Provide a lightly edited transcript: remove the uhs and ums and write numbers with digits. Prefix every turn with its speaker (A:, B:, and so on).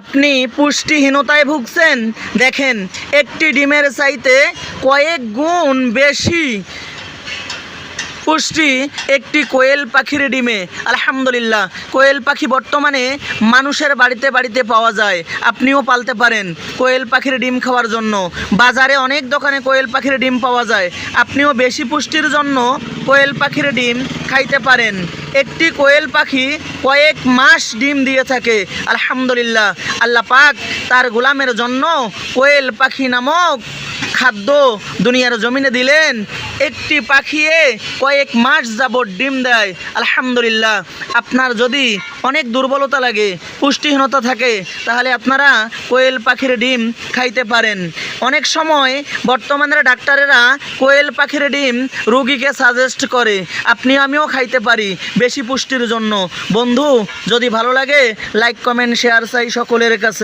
A: আপনি পুষ্টিহীনতায় ভুগছেন, দেখেন একটি ডিমের চাইতে কয়েক গুণ বেশি পুষ্টি একটি কোয়েল পাখির ডিমে। আলহামদুলিল্লাহ, কোয়েল পাখি বর্তমানে মানুষের বাড়িতে বাড়িতে পাওয়া যায়। আপনিও পালতে পারেন কোয়েল পাখির ডিম খাওয়ার জন্য। বাজারে অনেক দোকানে কোয়েল পাখির ডিম পাওয়া যায়। আপনিও বেশি পুষ্টির জন্য কোয়েল পাখির ডিম খাইতে পারেন। একটি কোয়েল পাখি কয়েক মাস ডিম দিয়ে থাকে। আলহামদুলিল্লাহ, আল্লাহ পাক তার গোলামের জন্য কোয়েল পাখি নামক খাদ্য দুনিয়ার জমিনে দিলেন। একটি পাখিয়ে কয়েক মাস যাবত ডিম দেয়। আলহামদুলিল্লাহ, আপনার যদি অনেক দুর্বলতা লাগে, পুষ্টিহীনতা থাকে, তাহলে আপনারা কোয়েল পাখির ডিম খাইতে পারেন। অনেক সময় বর্তমানের ডাক্তারেরা কোয়েল পাখির ডিম রোগীকে সাজেস্ট করে। আমিও খাইতে পারি বেশি পুষ্টির জন্য। বন্ধু, যদি ভালো লাগে লাইক কমেন্ট শেয়ার চাই সকলের কাছে।